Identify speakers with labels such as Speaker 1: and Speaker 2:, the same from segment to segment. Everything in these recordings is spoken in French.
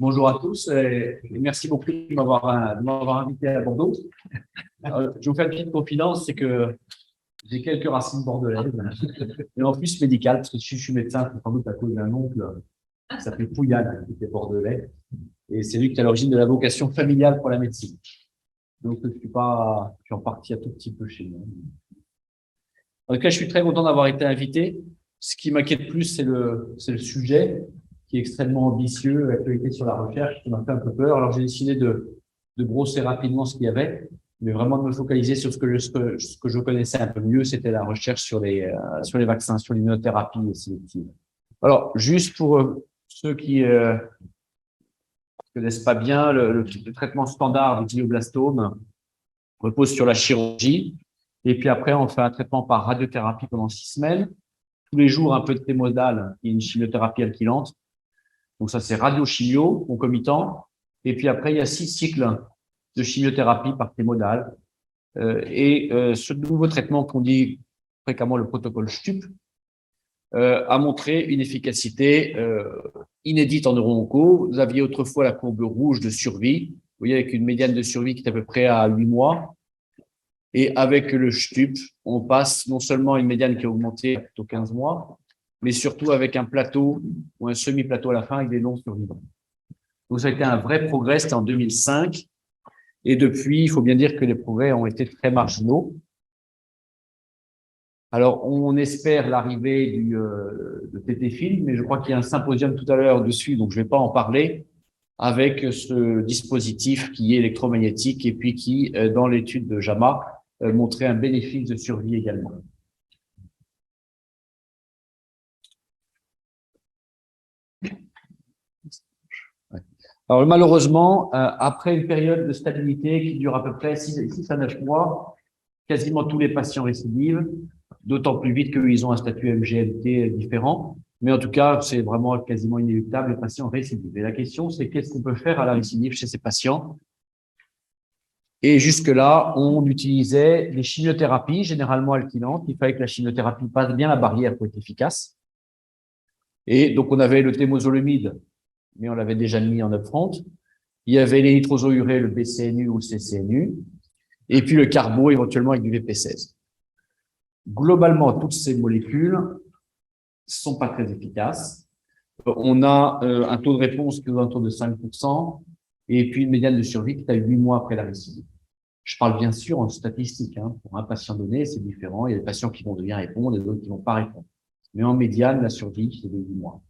Speaker 1: Bonjour à tous et merci beaucoup de m'avoir invité à Bordeaux. Je vous fais une petite confidence, c'est que j'ai quelques racines bordelaises, et en plus médicales, parce que je suis médecin, sans doute à cause d'un oncle qui s'appelait Pouillal, qui était bordelais, et c'est lui qui est à l'origine de la vocation familiale pour la médecine. Donc je suis en partie un tout petit peu chez moi. En tout cas, je suis très content d'avoir été invité. Ce qui m'inquiète plus, c'est le sujet qui est extrêmement ambitieux, l'actualité sur la recherche, qui m'a fait un peu peur. Alors, j'ai décidé de brosser rapidement ce qu'il y avait, mais vraiment de me focaliser sur ce que je connaissais un peu mieux, c'était la recherche sur les vaccins, sur l'immunothérapie sélective. Alors, juste pour ceux qui connaissent pas bien, le traitement standard du glioblastome repose sur la chirurgie. Et puis après, on fait un traitement par radiothérapie pendant 6 semaines. Tous les jours, un peu de thémodal, qui est une chimiothérapie alkylante. Donc ça, c'est radio-chimio, concomitant. Et puis après, il y a 6 cycles de chimiothérapie par thémodal. Ce nouveau traitement qu'on dit fréquemment le protocole STUP a montré une efficacité inédite en neuro-onco. Vous aviez autrefois la courbe rouge de survie. Vous voyez, avec une médiane de survie qui est à peu près à 8 mois. Et avec le STUP, on passe non seulement à une médiane qui a augmenté à plutôt 15 mois, mais surtout avec un plateau ou un semi-plateau à la fin avec des longs survivants. Donc ça a été un vrai progrès, c'était en 2005. Et depuis, il faut bien dire que les progrès ont été très marginaux. Alors, on espère l'arrivée de TT-Film, mais je crois qu'il y a un symposium tout à l'heure dessus, donc je ne vais pas en parler, avec ce dispositif qui est électromagnétique et puis qui, dans l'étude de JAMA, montrait un bénéfice de survie également. Alors, malheureusement, après une période de stabilité qui dure à peu près 6 à 9 mois, quasiment tous les patients récidivent, d'autant plus vite qu'ils ont un statut MGMT différent. Mais en tout cas, c'est vraiment quasiment inéluctable, les patients récidivent. Et la question, c'est qu'est-ce qu'on peut faire à la récidive chez ces patients? Et jusque-là, on utilisait les chimiothérapies, généralement alkylantes. Il fallait que la chimiothérapie passe bien la barrière pour être efficace. Et donc, on avait le temozolomide, mais on l'avait déjà mis en upfront. Il y avait les nitrosourés, le BCNU ou le CCNU. Et puis le carbo, éventuellement avec du VP16. Globalement, toutes ces molécules sont pas très efficaces. On a un taux de réponse qui est autour de 5%, et puis une médiane de survie qui est à 8 mois après la récidive. Je parle bien sûr en statistique. Pour un patient donné, c'est différent. Il y a des patients qui vont bien répondre et d'autres qui vont pas répondre. Mais en médiane, la survie, c'est de 8 mois.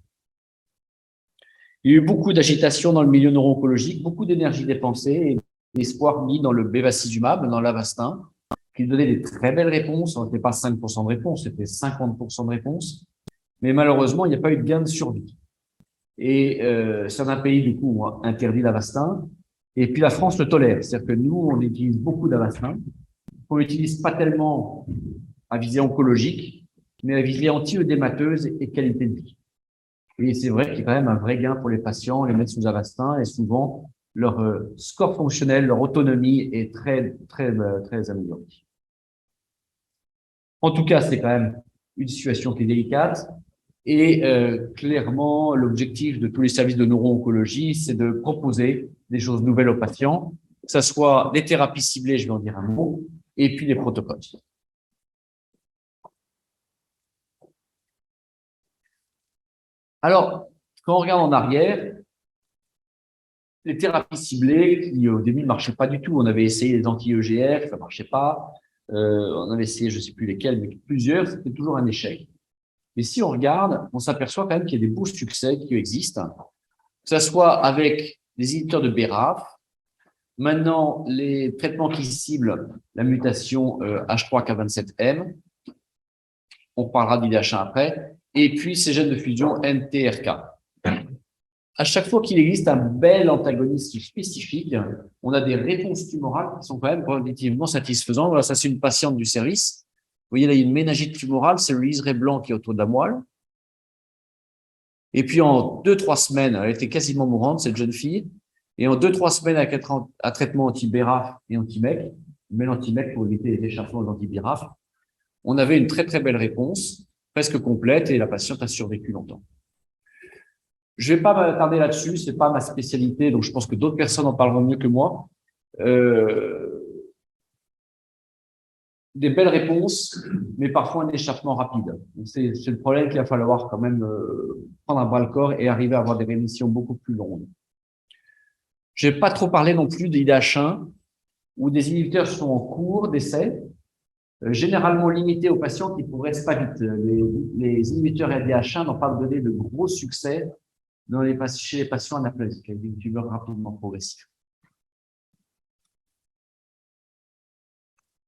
Speaker 1: Il y a eu beaucoup d'agitation dans le milieu neuro-oncologique, beaucoup d'énergie dépensée et l'espoir mis dans le bevacizumab, dans l'Avastin, qui donnait des très belles réponses. Ce n'était pas 5% de réponse, c'était 50% de réponse. Mais malheureusement, il n'y a pas eu de gain de survie. Et certains pays, du coup, ont interdit l'Avastin. Et puis la France le tolère. C'est-à-dire que nous, on utilise beaucoup d'Avastin. On l'utilise pas tellement à visée oncologique, mais à visée anti-œdémateuse et qualité de vie. Et c'est vrai qu'il y a quand même un vrai gain pour les patients, les mettre sous Avastin, et souvent, leur score fonctionnel, leur autonomie est très, très, très améliorée. En tout cas, c'est quand même une situation qui est délicate. Et clairement, l'objectif de tous les services de neuro-oncologie, c'est de proposer des choses nouvelles aux patients, que ce soit des thérapies ciblées, je vais en dire un mot, et puis des protocoles. Alors, quand on regarde en arrière, les thérapies ciblées, qui au début ne marchaient pas du tout, on avait essayé les anti-EGF, ça ne marchait pas, on avait essayé je ne sais plus lesquels, mais plusieurs, c'était toujours un échec. Mais si on regarde, on s'aperçoit quand même qu'il y a des beaux succès qui existent, que ce soit avec les inhibiteurs de BRAF, maintenant les traitements qui ciblent la mutation H3K27M, on parlera d'IDH1 après, et puis ces gènes de fusion NTRK. À chaque fois qu'il existe un bel antagoniste spécifique, on a des réponses tumorales qui sont quand même relativement satisfaisantes. Voilà, ça c'est une patiente du service. Vous voyez là, il y a une méningite tumorale, c'est le liseré blanc qui est autour de la moelle. Et puis en 2-3 semaines, elle était quasiment mourante, cette jeune fille. Et en 2-3 semaines, avec un traitement anti-BRAF et anti-MEC, mais l'anti-MEC pour éviter les échauffements d'anti-BRAF, on avait une très, très belle réponse, presque complète, et la patiente a survécu longtemps. Je vais pas m'attarder là-dessus, c'est pas ma spécialité, donc je pense que d'autres personnes en parleront mieux que moi. Des belles réponses, mais parfois un échappement rapide. C'est le problème qu'il va falloir quand même prendre à bras le corps et arriver à avoir des rémissions beaucoup plus longues. Je vais pas trop parler non plus d'IDH1, où des inhibiteurs sont en cours d'essai, généralement limités aux patients qui progressent pas vite. Les inhibiteurs IDH1 n'ont pas donné de gros succès chez les patients anaplasiques, avec des tumeurs rapidement progressives.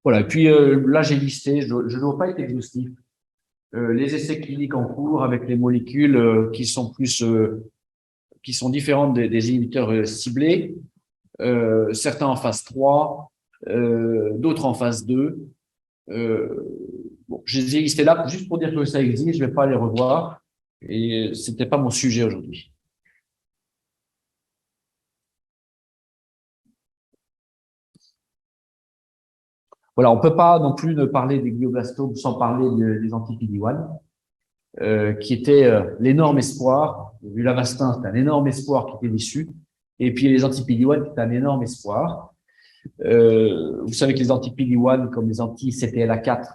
Speaker 1: Voilà, et puis là j'ai listé, je ne dois pas être exhaustif, les essais cliniques en cours avec les molécules qui sont qui sont différentes des inhibiteurs ciblés, certains en phase 3, d'autres en phase 2. Bon, je les ai listés là juste pour dire que ça existe, je ne vais pas les revoir, et c'était pas mon sujet aujourd'hui. Voilà, on peut pas non plus ne parler des glioblastomes sans parler des anti-PD-1, qui était l'énorme espoir. Vu l'Avastin, c'est un énorme espoir qui était déçu. Et puis les anti-PD-1, qui est un énorme espoir. Vous savez que les anti-PD-1, comme les anti-CTLA4,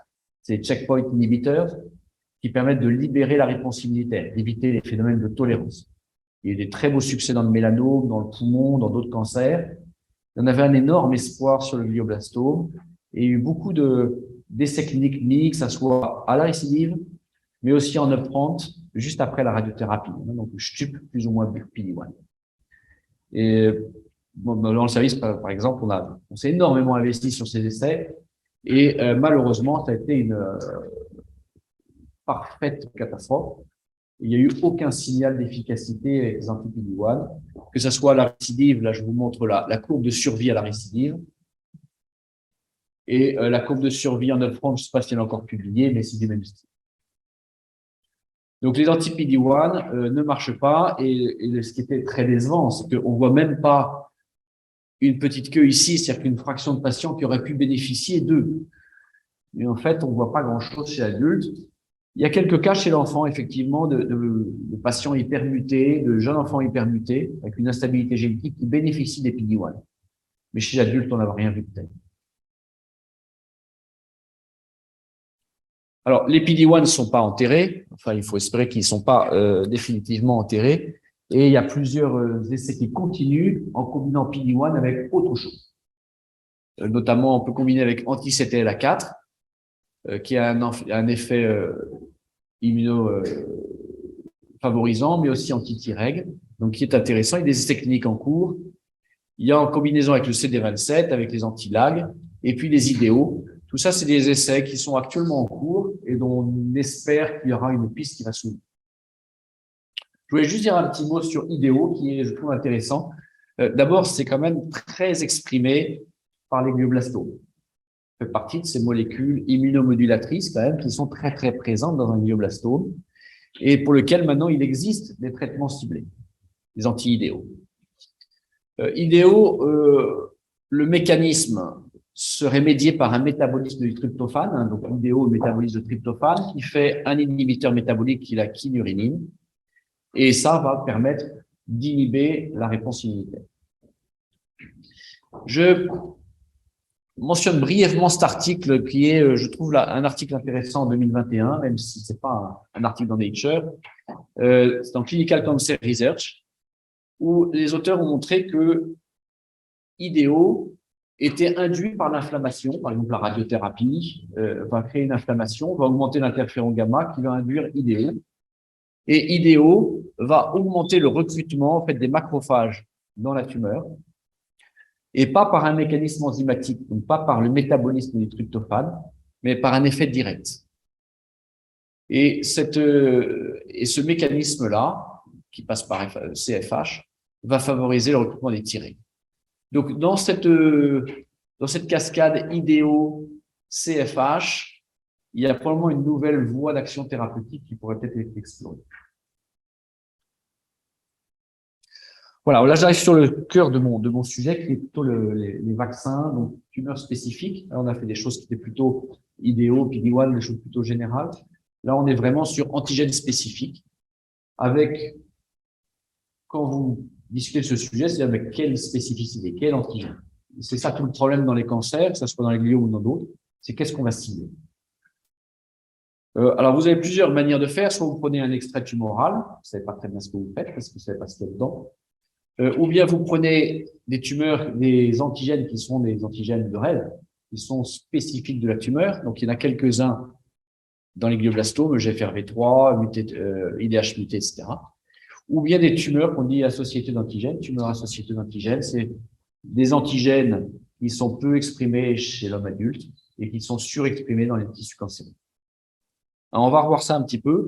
Speaker 1: c'est checkpoint inhibitors qui permettent de libérer la réponse immunitaire, d'éviter les phénomènes de tolérance. Il y a eu des très beaux succès dans le mélanome, dans le poumon, dans d'autres cancers. On avait un énorme espoir sur le glioblastome et il y a eu beaucoup d'essais cliniques, que ça soit à la récidive, mais aussi en upfront, juste après la radiothérapie. Donc, STUP plus ou moins PD-1. Et bon, dans le service, par exemple, on s'est énormément investi sur ces essais et malheureusement, ça a été une parfaite catastrophe. Il n'y a eu aucun signal d'efficacité avec les anti-PD-1, que ce soit à la récidive, là je vous montre la courbe de survie à la récidive, et la courbe de survie en upfront, je ne sais pas si elle est encore publiée, mais c'est du même style. Donc les anti-PD-1 ne marchent pas, et ce qui était très décevant, c'est qu'on ne voit même pas une petite queue ici, c'est-à-dire qu'une fraction de patients qui auraient pu bénéficier d'eux. Mais en fait, on ne voit pas grand-chose chez l'adulte. Il y a quelques cas chez l'enfant, effectivement, de patients hypermutés, de jeunes enfants hypermutés, avec une instabilité génétique qui bénéficient des PD-1. Mais chez l'adulte, on n'avait rien vu de tel. Alors, les PD-1 ne sont pas enterrés. Enfin, il faut espérer qu'ils ne sont pas définitivement enterrés. Et il y a plusieurs essais qui continuent en combinant PD-1 avec autre chose. Notamment, on peut combiner avec anti-CTLA4, qui a un effet immunofavorisant, mais aussi anti-Treg, donc qui est intéressant. Il y a des essais cliniques en cours. Il y a en combinaison avec le CD27, avec les anti-LAG, et puis les idéaux. Tout ça, c'est des essais qui sont actuellement en cours et dont on espère qu'il y aura une piste qui va s'ouvrir. Je voulais juste dire un petit mot sur idéaux, qui est, je trouve, intéressant. D'abord, c'est quand même très exprimé par les glioblastomes. Ça fait partie de ces molécules immunomodulatrices, quand même, qui sont très, très présentes dans un glioblastome et pour lequel, maintenant, il existe des traitements ciblés, des anti-idéaux. Le mécanisme serait médié par un métabolisme du tryptophane, donc idéaux, le métabolisme de tryptophane, qui fait un inhibiteur métabolique qui est la kynurénine, et ça va permettre d'inhiber la réponse immunitaire. Je mentionne brièvement cet article qui est, je trouve, là, un article intéressant en 2021, même si c'est pas un article dans Nature. C'est dans Clinical Cancer Research, où les auteurs ont montré que idéaux étaient induits par l'inflammation. Par exemple, la radiothérapie va créer une inflammation, va augmenter l'interféron gamma qui va induire idéaux. Et idéaux va augmenter le recrutement en fait, des macrophages dans la tumeur, et pas par un mécanisme enzymatique, donc pas par le métabolisme du tryptophane, mais par un effet direct. Et ce mécanisme-là, qui passe par CFH, va favoriser le recrutement des Tregs. Donc, dans cette cascade idéaux CFH, il y a probablement une nouvelle voie d'action thérapeutique qui pourrait peut-être être explorée. Voilà, là j'arrive sur le cœur de mon sujet, qui est plutôt les vaccins, donc tumeurs spécifiques. Là, on a fait des choses qui étaient plutôt idéaux, PD-1, des choses plutôt générales. Là, on est vraiment sur antigènes spécifiques avec, quand vous discutez de ce sujet, c'est avec quelle spécificité, quel antigène. C'est ça tout le problème dans les cancers, que ce soit dans les glios ou dans d'autres, c'est qu'est-ce qu'on va cibler. Alors, vous avez plusieurs manières de faire. Soit vous prenez un extrait tumoral, vous ne savez pas très bien ce que vous faites parce que vous ne savez pas ce qu'il y a dedans. Ou bien vous prenez des tumeurs, des antigènes qui sont des antigènes de rêve, qui sont spécifiques de la tumeur. Donc, il y en a quelques-uns dans les glioblastomes, GFRV3, IDH muté, etc. Ou bien des tumeurs qu'on dit associétés d'antigènes. Tumeurs associétés d'antigènes, c'est des antigènes qui sont peu exprimés chez l'homme adulte et qui sont surexprimés dans les tissus cancéreux. Alors, on va revoir ça un petit peu.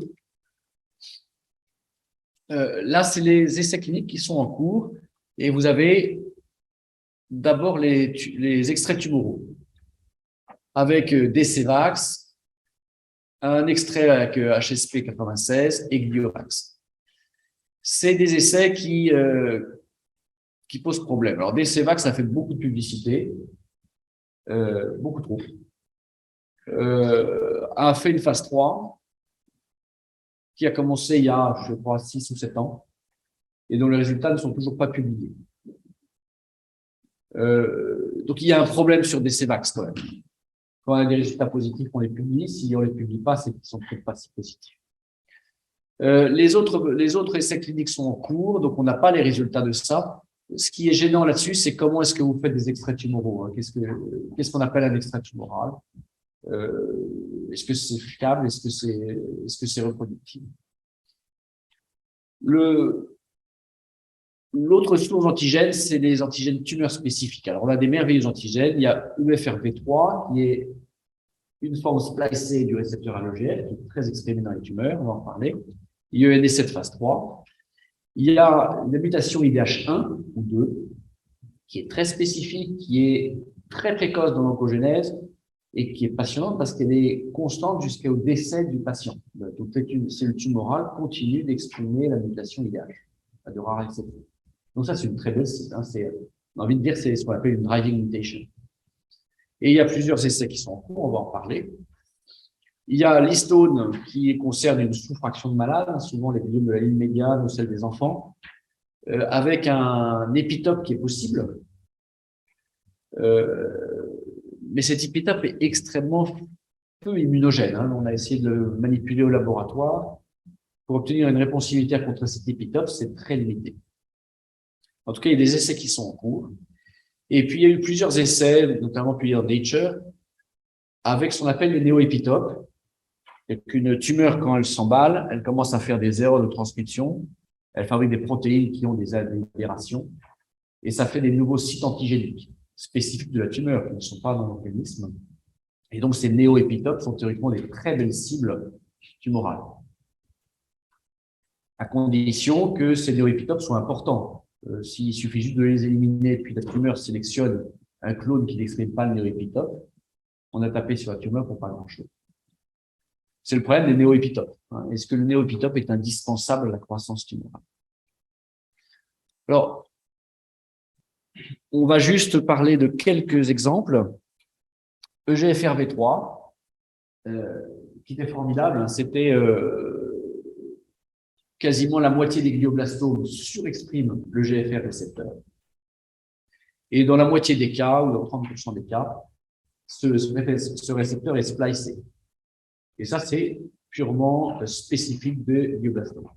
Speaker 1: Là, c'est les essais cliniques qui sont en cours et vous avez d'abord les extraits tumoraux avec DCVax, un extrait avec HSP 96 et Gliovax. C'est des essais qui posent problème. Alors, DCVax, ça fait beaucoup de publicité, beaucoup trop. A fait une phase 3 qui a commencé il y a, je crois, 6 ou 7 ans et dont les résultats ne sont toujours pas publiés. Donc, il y a un problème sur DCVax quand même. Quand on a des résultats positifs, on les publie. Si on les publie pas, c'est qu'ils sont peut-être pas si positifs. Les autres essais cliniques sont en cours, donc on n'a pas les résultats de ça. Ce qui est gênant là-dessus, c'est comment est-ce que vous faites des extraits tumoraux, hein. Qu'est-ce qu'on appelle un extrait tumoral? Est-ce que c'est fiable? Est-ce que c'est reproductible? L'autre source d'antigènes, c'est les antigènes tumeurs spécifiques. Alors, on a des merveilleux antigènes. Il y a UFRV3, qui est une forme splicée du récepteur allogène, qui est très exprimée dans les tumeurs, on va en parler. Il y a UND7 phase 3. Il y a une mutation IDH1 ou 2, qui est très spécifique, qui est très précoce dans l'oncogénèse et qui est passionnante parce qu'elle est constante jusqu'au décès du patient. Donc, les cellules tumorales continuent d'exprimer la mutation IDH, de rares exceptions. Donc ça, c'est une très belle cible. Hein. On a envie de dire c'est ce qu'on appelle une driving mutation. Et il y a plusieurs essais qui sont en cours, on va en parler. Il y a l'histone qui concerne une sous-fraction de malades, souvent les gliomes de la ligne médiane ou celle des enfants, avec un épitope qui est possible. Mais cet épitope est extrêmement peu immunogène. Hein. On a essayé de le manipuler au laboratoire. Pour obtenir une réponse immunitaire contre cet épitope, c'est très limité. En tout cas, il y a des essais qui sont en cours. Et puis, il y a eu plusieurs essais, notamment publiés dans Nature, avec ce qu'on appelle le néoépitope. Une tumeur, quand elle s'emballe, elle commence à faire des erreurs de transcription. Elle fabrique des protéines qui ont des aberrations. Et ça fait des nouveaux sites antigéniques spécifiques de la tumeur qui ne sont pas dans l'organisme. Et donc, ces néoépitopes sont théoriquement des très belles cibles tumorales, à condition que ces néoépitopes soient importants. S'il suffit juste de les éliminer, puis la tumeur sélectionne un clone qui n'exprime pas le néoépitope, on a tapé sur la tumeur pour pas grand-chose. C'est le problème des néoépitopes. Hein. Est-ce que le néoépitope est indispensable à la croissance tumorale? Alors, on va juste parler de quelques exemples. EGFRV3, qui était formidable, hein, c'était quasiment la moitié des glioblastomes surexpriment le GFR récepteur. Et dans la moitié des cas, ou dans 30% des cas, ce récepteur est splicé. Et ça, c'est purement spécifique des glioblastomes.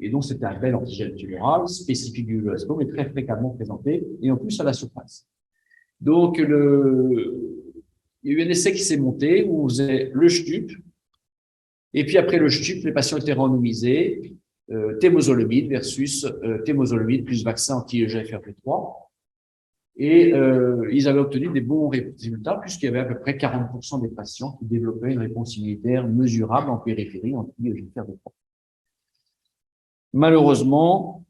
Speaker 1: Et donc, c'était un bel antigène tumoral, spécifique du glioblastome, et très fréquemment présenté, et en plus à la surface. Donc, il y a eu un essai qui s'est monté où on faisait le STUP, et puis après le STUP, les patients étaient randomisés, temozolomide versus temozolomide plus vaccin anti-EGFRV3. Et ils avaient obtenu des bons résultats puisqu'il y avait à peu près 40% des patients qui développaient une réponse immunitaire mesurable en périphérie anti-EGFRV3. Malheureusement,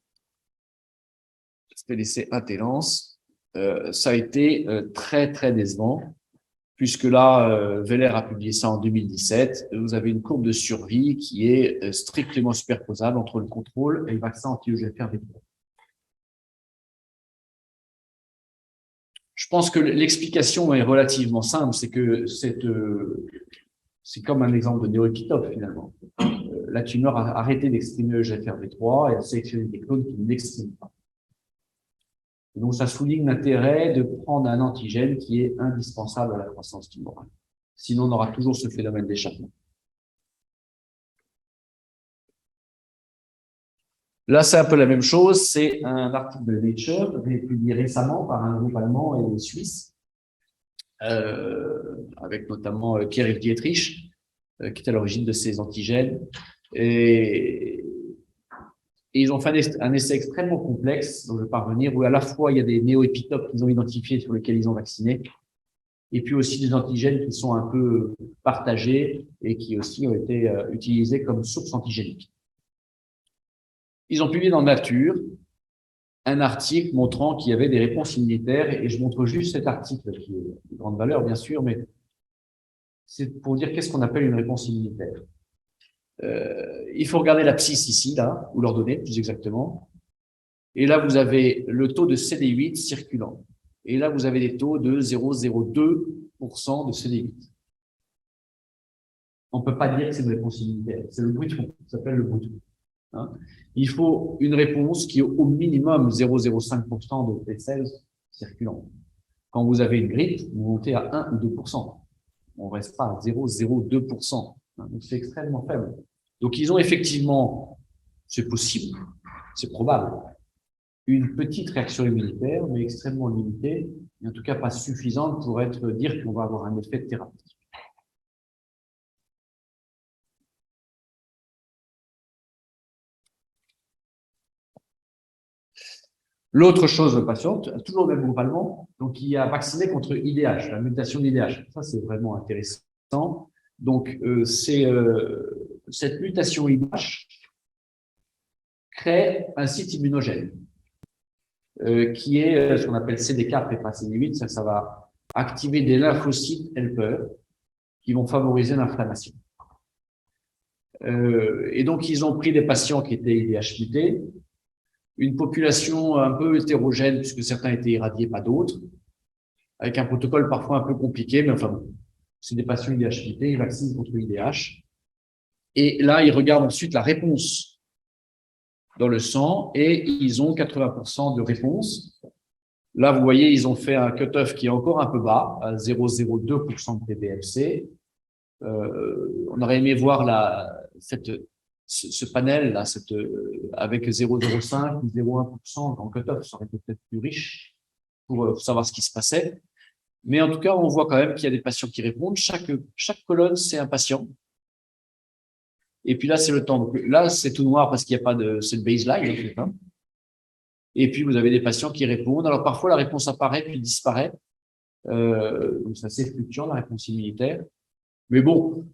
Speaker 1: c'était l'essai Intelence, ça a été très, très décevant puisque là, Veller a publié ça en 2017. Vous avez une courbe de survie qui est strictement superposable entre le contrôle et le vaccin anti-EGFRV3. Je pense que l'explication est relativement simple, c'est que cette c'est comme un exemple de néoépitope finalement. La tumeur a arrêté d'exprimer le GFRV3 et a sélectionné des clones qui ne l'expriment pas. Et donc, ça souligne l'intérêt de prendre un antigène qui est indispensable à la croissance tumorale. Sinon, on aura toujours ce phénomène d'échappement. Là, c'est un peu la même chose. C'est un article de Nature, publié récemment par un groupe allemand et suisse, avec notamment Pierre-Yves Dietrich, qui est à l'origine de ces antigènes. Et ils ont fait un essai extrêmement complexe, dont je vais parvenir, où à la fois il y a des néoépitopes qu'ils ont identifiés sur lesquels ils ont vacciné, et puis aussi des antigènes qui sont un peu partagés et qui aussi ont été utilisés comme source antigénique. Ils ont publié dans Nature un article montrant qu'il y avait des réponses immunitaires, et je montre juste cet article qui est de grande valeur, bien sûr, mais c'est pour dire qu'est-ce qu'on appelle une réponse immunitaire. Il faut regarder l'abscisse ici, là, ou l'ordonnée, plus exactement. Et là, vous avez le taux de CD8 circulant. Et là, vous avez des taux de 0,02% de CD8. On ne peut pas dire que c'est une réponse immunitaire. C'est le bruit de fond. Ça s'appelle le bruit de fond. Hein. Il faut une réponse qui est au minimum 0,05% de T-cells circulant. Quand vous avez une grippe, vous montez à 1 ou 2%. On ne reste pas à 0,02%. Hein. Donc, c'est extrêmement faible. Donc, ils ont effectivement, c'est possible, c'est probable, une petite réaction immunitaire, mais extrêmement limitée, et en tout cas pas suffisante pour dire qu'on va avoir un effet thérapeutique. L'autre chose, le patient, toujours le même groupe allemand, donc il a vacciné contre IDH, la mutation d'IDH. Ça, c'est vraiment intéressant. Donc, cette mutation IDH crée un site immunogène qui est ce qu'on appelle CD4 et pas CD8. Ça va activer des lymphocytes helpers qui vont favoriser l'inflammation. Et donc, ils ont pris des patients qui étaient IDH mutés, une population un peu hétérogène, puisque certains étaient irradiés, pas d'autres, avec un protocole parfois un peu compliqué, mais enfin, c'est des patients IDH mutés, ils vaccinent contre l'IDH. Et là, ils regardent ensuite la réponse dans le sang, et ils ont 80% de réponse. Là, vous voyez, ils ont fait un cutoff qui est encore un peu bas, à 0,02% de TBFC. On aurait aimé voir ce panel-là, avec 0,05 ou 0,1% en cutoff, ça aurait été peut-être plus riche pour savoir ce qui se passait. Mais en tout cas, on voit quand même qu'il y a des patients qui répondent. Chaque colonne, c'est un patient. Et puis là, c'est le temps. Donc, là, c'est tout noir parce qu'il n'y a pas c'est le baseline, en fait, hein. Et puis, vous avez des patients qui répondent. Alors, parfois, la réponse apparaît puis disparaît. Donc, c'est assez fluctuant, la réponse immunitaire. Mais bon,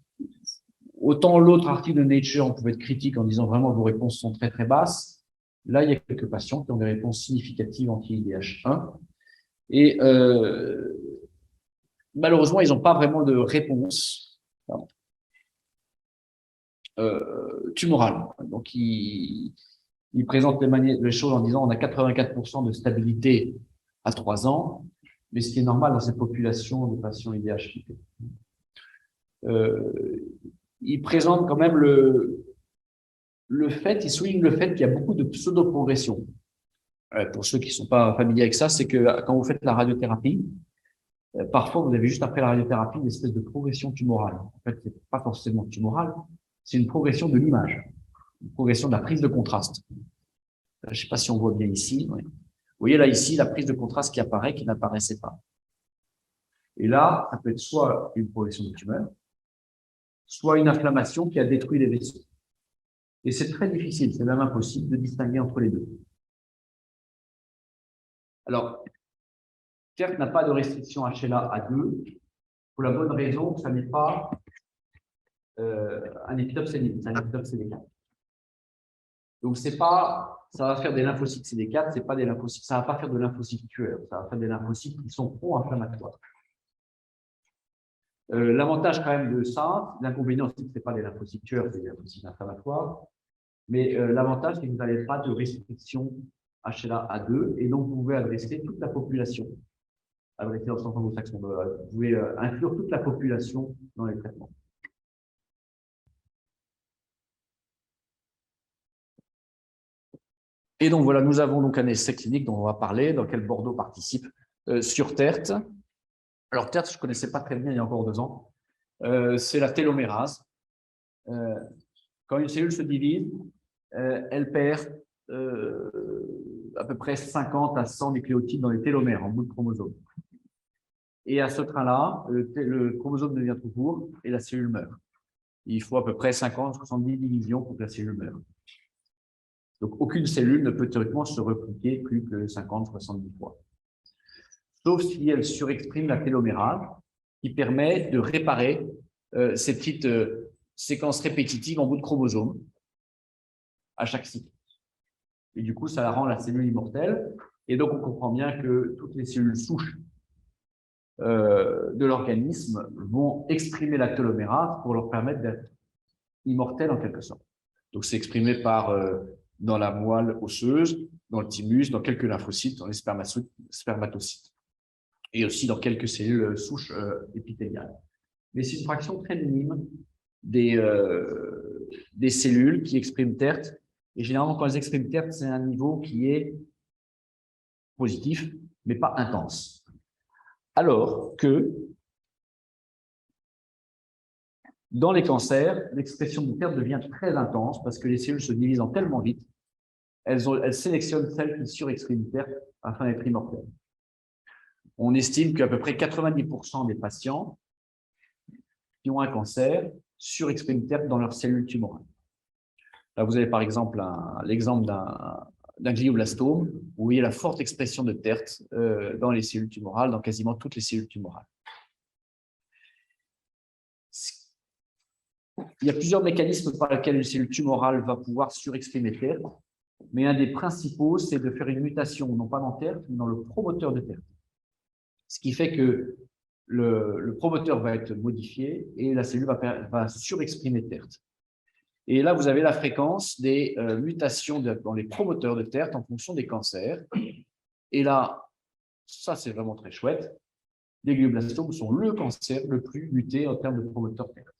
Speaker 1: autant l'autre article de Nature, on pouvait être critique en disant vraiment vos réponses sont très, très basses. Là, il y a quelques patients qui ont des réponses significatives anti-IDH1. Et malheureusement, ils n'ont pas vraiment de réponse tumorale. Donc, ils présentent les choses en disant on a 84% de stabilité à 3 ans, mais ce qui est normal dans cette population de patients IDH. Ils présentent quand même ils soulignent le fait qu'il y a beaucoup de pseudo-progression. Pour ceux qui ne sont pas familiers avec ça, c'est que quand vous faites la radiothérapie, parfois vous avez juste après la radiothérapie une espèce de progression tumorale. En fait, c'est pas forcément tumorale, c'est une progression de l'image, une progression de la prise de contraste. Je ne sais pas si on voit bien ici. Ouais. Vous voyez là ici la prise de contraste qui apparaît, qui n'apparaissait pas. Et là, ça peut être soit une progression de tumeur, soit une inflammation qui a détruit les vaisseaux. Et c'est très difficile, c'est même impossible de distinguer entre les deux. Alors, CERF n'a pas de restriction HLA à 2, pour la bonne raison que ça n'est pas un épitope CD8, c'est un épitope CD4. Donc, c'est pas, ça va faire des lymphocytes CD4, c'est pas des lymphocytes, ça va pas faire de lymphocytes tueurs, ça va faire des lymphocytes qui sont pro-inflammatoires. L'avantage quand même de ça, l'inconvénient, c'est que ce n'est pas des lymphocytes tueurs, c'est des lymphocytes inflammatoires. Mais l'avantage, c'est que vous n'avez pas de restriction HLA A2, et donc vous pouvez adresser toute la population. Adresser l'ensemble anglo-saxon. Vous pouvez inclure toute la population dans les traitements. Et donc, voilà, nous avons donc un essai clinique dont on va parler, dans lequel Bordeaux participe sur TERT. Alors, TERT, je ne connaissais pas très bien il y a encore 2 ans. C'est la télomérase. Quand une cellule se divise, elle perd à peu près 50 à 100 nucléotides dans les télomères, en bout de chromosome. Et à ce train-là, le chromosome devient trop court et la cellule meurt. Il faut à peu près 50-70 divisions pour que la cellule meure. Donc, aucune cellule ne peut théoriquement se repliquer plus que 50-70 fois. Sauf si elle surexprime la télomérase, qui permet de réparer ces petites séquences répétitives en bout de chromosome à chaque cycle. Et du coup, ça rend la cellule immortelle. Et donc, on comprend bien que toutes les cellules souches de l'organisme vont exprimer la télomérase pour leur permettre d'être immortelles en quelque sorte. Donc, c'est exprimé par dans la moelle osseuse, dans le thymus, dans quelques lymphocytes, dans les spermatocytes, et aussi dans quelques cellules souches épithéliales. Mais c'est une fraction très minime des cellules qui expriment TERT. Et généralement, quand elles expriment TERT, c'est un niveau qui est positif, mais pas intense. Alors que dans les cancers, l'expression de TERT devient très intense parce que les cellules se divisent tellement vite, elles sélectionnent celles qui surexpriment TERT afin d'être immortelles. On estime qu'à peu près 90% des patients qui ont un cancer surexpriment TERT dans leurs cellules tumorales. Là, vous avez par exemple l'exemple d'un glioblastome où il y a la forte expression de TERT dans les cellules tumorales, dans quasiment toutes les cellules tumorales. Il y a plusieurs mécanismes par lesquels une cellule tumorale va pouvoir surexprimer TERT, mais un des principaux, c'est de faire une mutation, non pas dans TERT, mais dans le promoteur de TERT. Ce qui fait que le promoteur va être modifié et la cellule va surexprimer TERT. Et là, vous avez la fréquence des mutations dans les promoteurs de TERT en fonction des cancers. Et là, ça, c'est vraiment très chouette. Les glioblastomes sont le cancer le plus muté en termes de promoteurs TERT.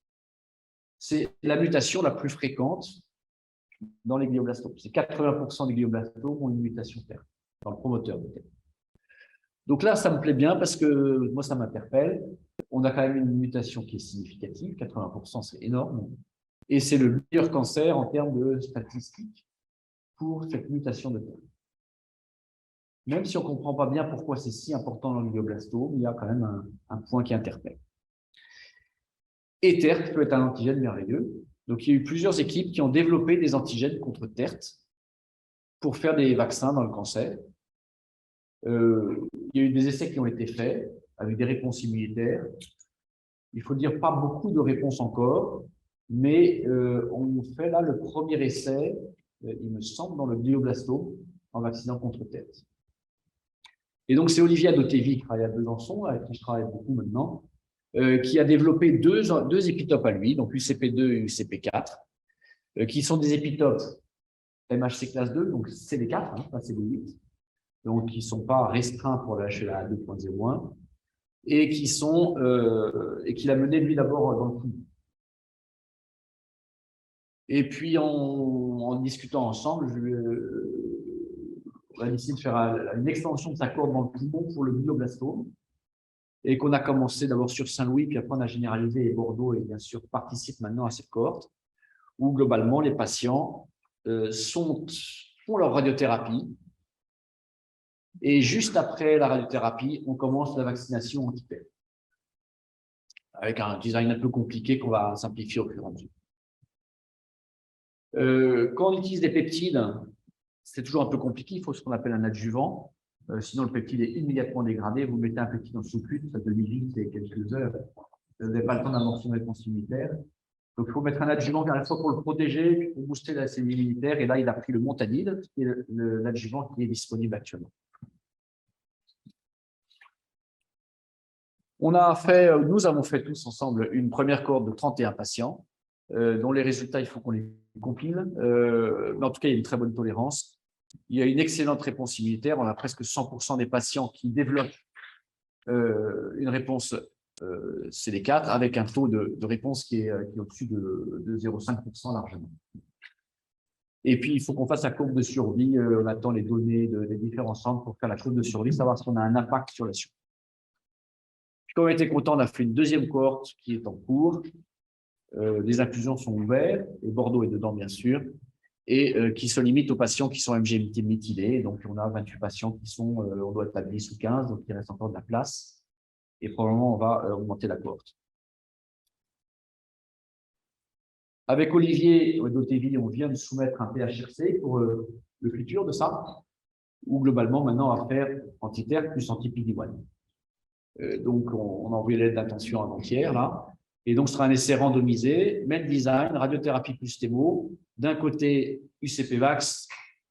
Speaker 1: C'est la mutation la plus fréquente dans les glioblastomes. C'est 80% des glioblastomes ont une mutation TERT dans le promoteur de TERT. Donc là, ça me plaît bien parce que moi, ça m'interpelle. On a quand même une mutation qui est significative. 80%, c'est énorme. Et c'est le meilleur cancer en termes de statistiques pour cette mutation de TERT. Même si on ne comprend pas bien pourquoi c'est si important dans le glioblastome, il y a quand même un point qui interpelle. Et TERT peut être un antigène merveilleux. Donc, il y a eu plusieurs équipes qui ont développé des antigènes contre TERT pour faire des vaccins dans le cancer. Il y a eu des essais qui ont été faits avec des réponses immunitaires. Il faut dire pas beaucoup de réponses encore, mais on fait là le premier essai, il me semble, dans le glioblastome en vaccinant contre TERT. Et donc, c'est Olivier Adotevi qui travaille à Besançon, avec qui je travaille beaucoup maintenant, qui a développé deux épitopes à lui, donc UCP2 et UCP4, qui sont des épitopes MHC classe 2, donc CD4, hein, pas CD8, donc qui ne sont pas restreints pour la HLA 2.01, et qu'il a mené lui d'abord dans le coup. Et puis, en discutant ensemble, on a décidé de faire une extension de sa corde dans le poumon pour le glioblastome, et qu'on a commencé d'abord sur Saint-Louis, puis après on a généralisé, et Bordeaux, et bien sûr, participe maintenant à cette cohorte, où globalement, les patients font leur radiothérapie, et juste après la radiothérapie, on commence la vaccination anti-TERT, avec un design un peu compliqué qu'on va simplifier au fur et à mesure. Quand on utilise des peptides, c'est toujours un peu compliqué, il faut ce qu'on appelle un adjuvant. Sinon, le peptide est immédiatement dégradé. Vous mettez un peptide en sous-cute, ça demi-vite et quelques heures. Vous n'avez pas le temps d'amorcer une réponse immunitaire. Donc, il faut mettre un adjuvant à la fois pour le protéger, puis pour booster la cellule immunitaire. Et là, il a pris le Montanide, qui est l'adjuvant qui est disponible actuellement. Nous avons fait tous ensemble une première cohorte de 31 patients, dont les résultats, il faut qu'on les compile. Mais en tout cas, il y a une très bonne tolérance. Il y a une excellente réponse immunitaire. On a presque 100% des patients qui développent une réponse CD4 avec un taux de réponse qui est au-dessus de 0,5% largement. Et puis, il faut qu'on fasse la courbe de survie. On attend les données des différents centres pour faire la courbe de survie, savoir si on a un impact sur la survie. Puis, comme on était content, on a fait une deuxième cohorte qui est en cours. Les inclusions sont ouvertes, et Bordeaux est dedans, bien sûr, et qui se limite aux patients qui sont MG méthylés. Donc, on a 28 patients qui sont, on doit être à 10 ou 15, donc il reste encore de la place. Et probablement, on va augmenter la cohorte. Avec Olivier d'Otéville, on vient de soumettre un PHRC pour le futur de ça, ou globalement, maintenant, à faire anti-TER plus anti-PD-1. Donc, on a envoyé l'aide d'intention avant-hier, là. Et donc, ce sera un essai randomisé, même design, radiothérapie plus TEMO, d'un côté UCP-VAX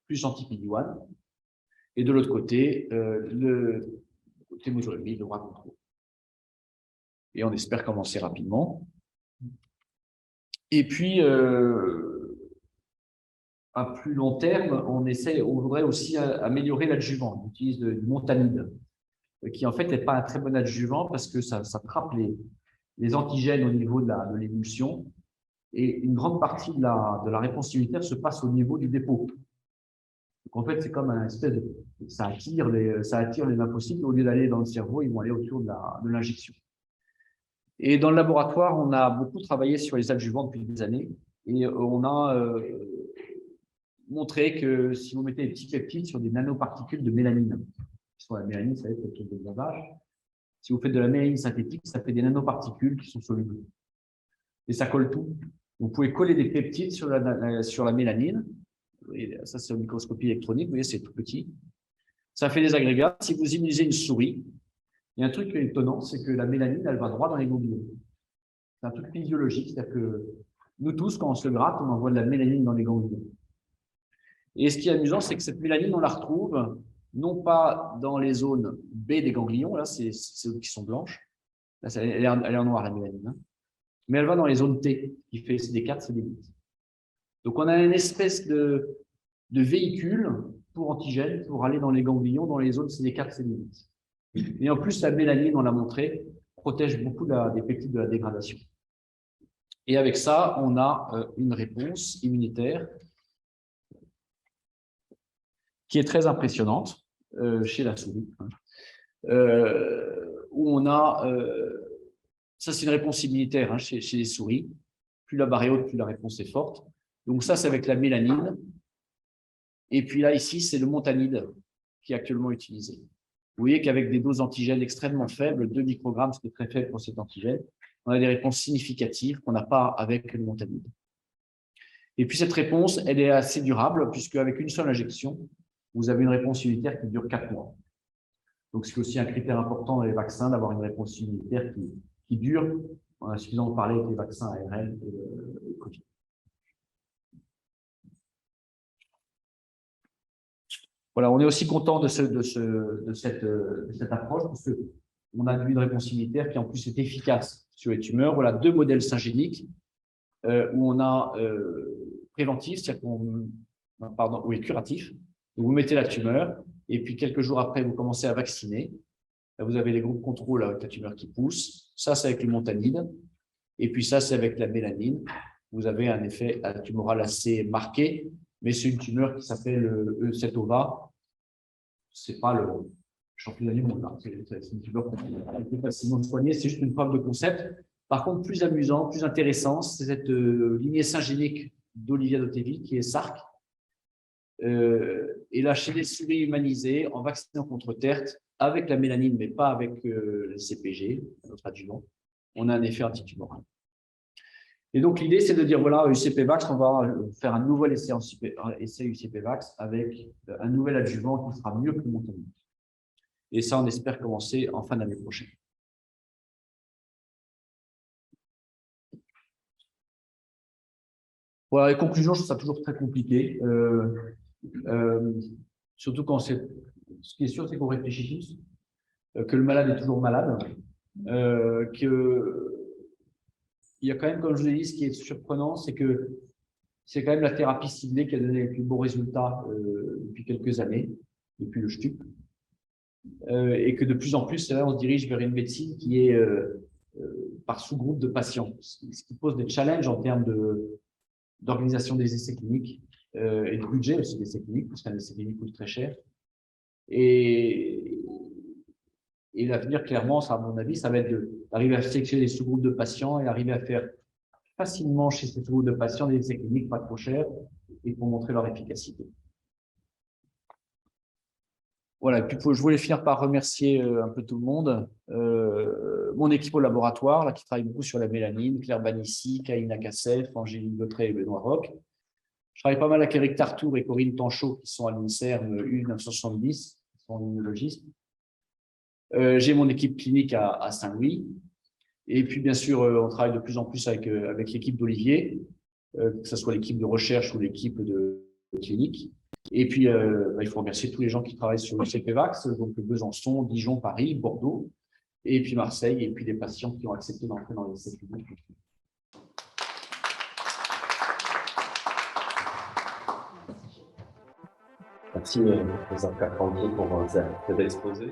Speaker 1: plus anti-PD-1, et de l'autre côté, le témothérapie, le bras contrôle. Et on espère commencer rapidement. Et puis, à plus long terme, on voudrait aussi améliorer l'adjuvant. On utilise du montanide, qui en fait n'est pas un très bon adjuvant parce que ça trappe les antigènes au niveau de l'émulsion. Et une grande partie de la réponse immunitaire se passe au niveau du dépôt. Donc en fait, c'est comme un espèce de… Ça attire les lymphocytes. Au lieu d'aller dans le cerveau, ils vont aller autour de l'injection. Et dans le laboratoire, on a beaucoup travaillé sur les adjuvants depuis des années. Et on a montré que si vous mettez des petits peptides sur des nanoparticules de mélanine, qui sont la mélanine, ça va être quelque chose de bondage. Si vous faites de la mélanine synthétique, ça fait des nanoparticules qui sont solubles. Et ça colle tout. Vous pouvez coller des peptides sur la mélanine. Et ça, c'est une microscopie électronique. Vous voyez, c'est tout petit. Ça fait des agrégats. Si vous immunisez une souris, il y a un truc qui est étonnant, c'est que la mélanine, elle va droit dans les ganglions. C'est un truc physiologique. C'est-à-dire que nous tous, quand on se gratte, on envoie de la mélanine dans les ganglions. Et ce qui est amusant, c'est que cette mélanine, on la retrouve non pas dans les zones B des ganglions, là, c'est ceux qui sont blanches. Là, elle est en noir, la mélanine. Hein. Mais elle va dans les zones T, qui fait CD4, CD8. Donc, on a une espèce de véhicule pour antigènes, pour aller dans les ganglions, dans les zones CD4, CD8. Et en plus, la mélanine, on l'a montré, protège beaucoup des peptides de la dégradation. Et avec ça, on a une réponse immunitaire qui est très impressionnante chez la souris, où on a… ça, c'est une réponse immunitaire chez les souris. Plus la barre est haute, plus la réponse est forte. Donc ça, c'est avec la mélanine. Et puis là, ici, c'est le montanide qui est actuellement utilisé. Vous voyez qu'avec des doses antigènes extrêmement faibles, 2 microgrammes, ce qui est très faible pour cet antigène, on a des réponses significatives qu'on n'a pas avec le montanide. Et puis cette réponse, elle est assez durable, puisque avec une seule injection, vous avez une réponse immunitaire qui dure 4 mois. Donc c'est aussi un critère important dans les vaccins, d'avoir une réponse immunitaire qui dure. On a suffisamment parlé avec les vaccins ARN et Covid. Voilà, on est aussi content de cette approche parce qu'on a une réponse immunitaire qui en plus est efficace sur les tumeurs. Voilà 2 modèles syngéniques où on a préventif, c'est-à-dire curatif. Donc, vous mettez la tumeur et puis quelques jours après, vous commencez à vacciner. Là, vous avez les groupes contrôle avec la tumeur qui pousse. Ça, c'est avec le montanide. Et puis ça, c'est avec la mélanine. Vous avez un effet tumoral assez marqué, mais c'est une tumeur qui s'appelle E7-OVA. C'est pas le championnat du monde. C'est une tumeur qu'on peut facilement soigner. C'est juste une preuve de concept. Par contre, plus amusant, plus intéressant, c'est cette lignée syngénique d'Olivier d'Otéville qui est SARC. Et là, chez les souris humanisées, en vaccinant contre TERT, avec la mélanine, mais pas avec le CPG, notre adjuvant, on a un effet antitumoral. Et donc, l'idée, c'est de dire, voilà, UCP-VAX, on va faire un nouvel essai UCP-VAX avec un nouvel adjuvant qui sera mieux que le montanide. Et ça, on espère commencer en fin d'année prochaine. Voilà, les conclusions, je trouve ça toujours très compliqué. Surtout quand ce qui est sûr, c'est qu'on réfléchit tous, que le malade est toujours malade, que il y a quand même, comme je vous ai dit, ce qui est surprenant, c'est que c'est quand même la thérapie ciblée qui a donné les plus beaux résultats depuis quelques années, depuis le STUP, et que de plus en plus, là, on se dirige vers une médecine qui est par sous-groupe de patients, ce qui pose des challenges en termes d'organisation des essais cliniques et du budget aussi des essais cliniques, parce qu'un essai clinique coûte très cher. Et l'avenir, clairement, ça, à mon avis, ça va être d'arriver à sélectionner des sous-groupes de patients et arriver à faire facilement chez ces sous-groupes de patients des essais cliniques pas trop chers et pour montrer leur efficacité. Voilà, et puis je voulais finir par remercier un peu tout le monde. Mon équipe au laboratoire, là, qui travaille beaucoup sur la mélanine, Claire Banissi, Kaïna Kassef, Angélique Gautret et Benoît Roch. Je travaille pas mal avec Eric Tartour et Corinne Tanchot, qui sont à l'INSERM U970, qui sont immunologistes. J'ai mon équipe clinique à Saint-Louis. Et puis, bien sûr, on travaille de plus en plus avec l'équipe d'Olivier, que ce soit l'équipe de recherche ou l'équipe de clinique. Et puis, il faut remercier tous les gens qui travaillent sur le CPVAX, donc Besançon, Dijon, Paris, Bordeaux, et puis Marseille, et puis les patients qui ont accepté d'entrer dans les essais cliniques.
Speaker 2: Merci, professeur Carpentier, pour cet exposé.